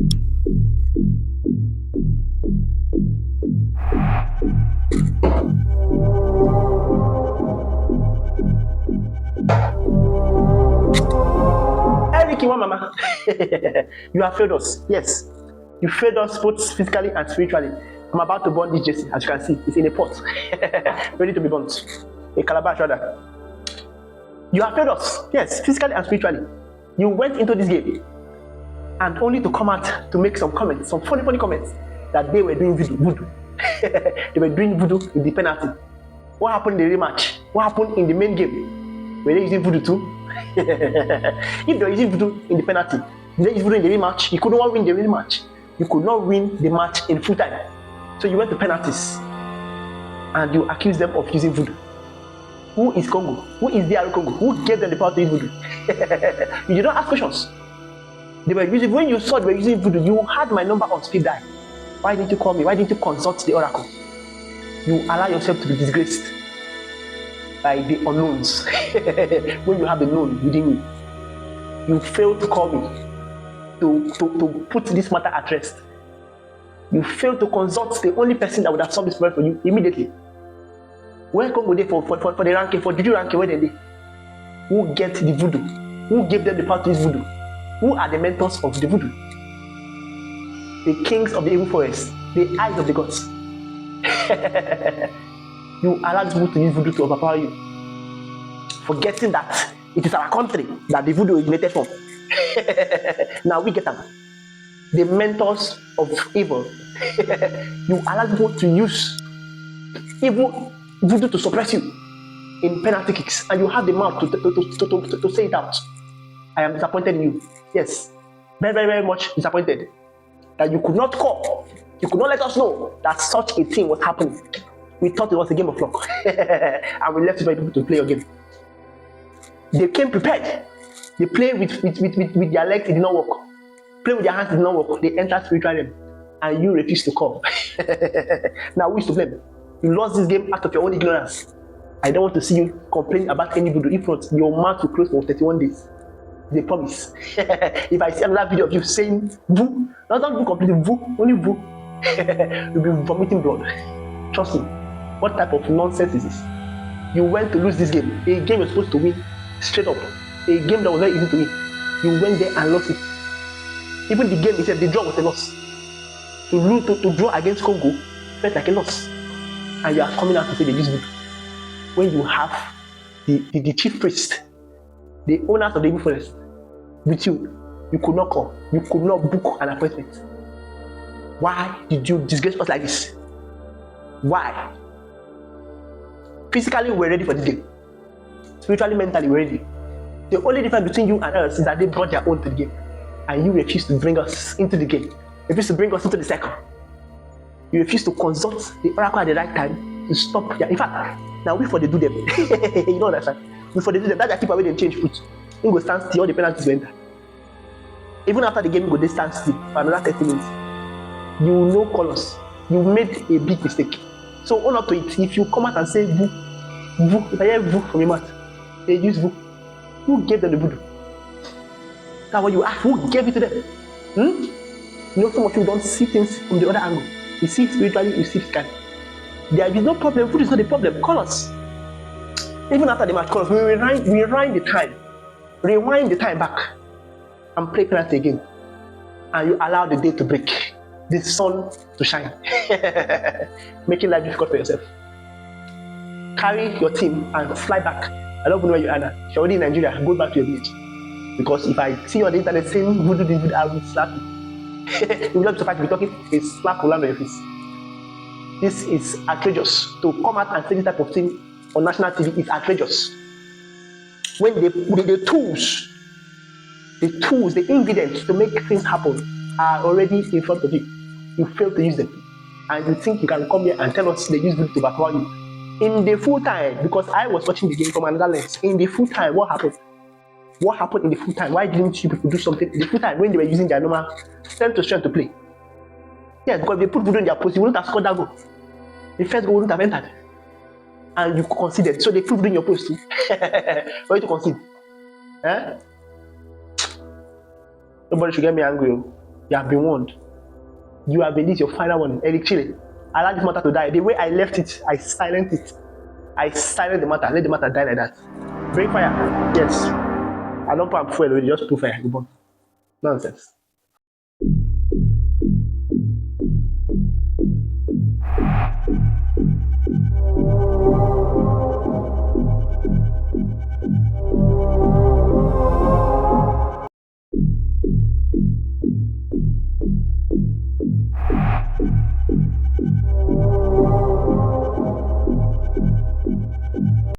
Eric, mama, you have failed us. Yes, you failed us both physically and spiritually. I'm about to burn this jersey, as you can see. It's in a pot, ready to be burnt. A calabash, rather. You have failed us. Yes, physically and spiritually. You went into this game and only to come out to make some comments, some funny comments, that they were doing voodoo. They were doing voodoo in the penalty. What happened in the rematch? What happened in the main game? Were they using voodoo too? If they were using voodoo in the penalty, they used voodoo in the rematch. You could not win the rematch. You could not win the match in full time. So you went to penalties and you accused them of using voodoo. Who is Congo? Who is DR Congo? Who gave them the power to use voodoo? You did not ask questions. They were using, when you saw they were using voodoo, you had my number on speed dial. Why didn't you call me? Why didn't you consult the oracle? You allow yourself to be disgraced by the unknowns when you have the known within you. You failed to call me to put this matter at rest. You failed to consult the only person that would have solved this problem for you immediately. Where Congo dey for the ranking, for Juju ranking, where they? Who get the voodoo? Who gave them the power to use voodoo? Who are the mentors of the voodoo? The kings of the evil forest, the eyes of the gods. You allow this voodoo to use voodoo to overpower you, forgetting that it is our country that the voodoo originated from. Now we get them. The mentors of evil. You allow people to use evil voodoo to suppress you in penalty kicks, and you have the mouth to say it out. I am disappointed in you. Yes, very much disappointed that you could not call. You could not let us know that such a thing was happening. We thought it was a game of luck, and we left it for people to play your game. They came prepared. They play with their legs, it did not work. Play with their hands, it did not work. They entered spiritual realm, and you refused to call. Now who is to blame? You lost this game out of your own ignorance. I don't want to see you complain about any voodoo. If not, your mouth will close for 31 days. They promise. If I see another video of you saying "voo," not voo completely, voo, only voo, you'll be vomiting blood. Trust me. What type of nonsense is this? You went to lose this game. A game you're supposed to win straight up. A game that was very easy to win. You went there and lost it. Even the game itself, the draw was a loss. To lose, to draw against Congo felt like a loss. And you are coming out to say they use voodoo. When you have the chief priest, the owners of the evil forest with you, you could not call. You could not book an appointment. Why did you disgrace us like this? Why? Physically, we're ready for this game. Spiritually, mentally, we're ready. The only difference between you and us is that they brought their own to the game, and you refuse to bring us into the game. You refuse to bring us into the circle. You refuse to consult the oracle at the right time to stop their. In fact, now before they do them, you don't understand. Before they do them, that's the keeper where they change foot. You go stand still, all the penalties go enter. Even after the game, you go they stand still for another 30 minutes. You will know colors. You made a big mistake. So own up to it. If you come out and say "voo," "voo," if I hear "voo" from your mouth, they use "voo." Who gave them the voodoo? That's what you ask. Who gave it to them? You know, some of you don't see things from the other angle. You see spiritually, you see physically. There is no problem. Voodoo is not the problem. Call us. Even after the match, call us. We rewind the time. Rewind the time back. And play penalty again. And you allow the day to break. The sun to shine. Making life difficult for yourself. Carry your team and fly back. I don't know where you are now. If you're already in Nigeria, go back to your village. Because if I see you on the internet saying voodoo, this voodoo, I will slap you. You will not be surprised to be talking, a slap will land on your face. This is outrageous. To come out and say this type of thing on national TV is outrageous. When the tools, the ingredients to make things happen are already in front of you. You fail to use them. And you think you can come here and tell us they use voodoo to overpower you. In the full time, because I was watching the game from another lens, in the full time, what happened? What happened in the full time? Why didn't you people do something in the full time when they were using their normal strength to strength to play? Yes, because if they put voodoo in their post, you wouldn't have scored that goal. The first goal wouldn't have entered. And you conceded. So they put voodoo in your post too. For you to concede. Eh? Nobody should get me angry. You have been warned. You have been this your final one. Eric Chelle. Allow this matter to die. The way I left it, I silent it. I silent the matter. Let the matter die like that. Bring fire. Yes. I don't put fuel already. Just put fire. Go burn. Nonsense.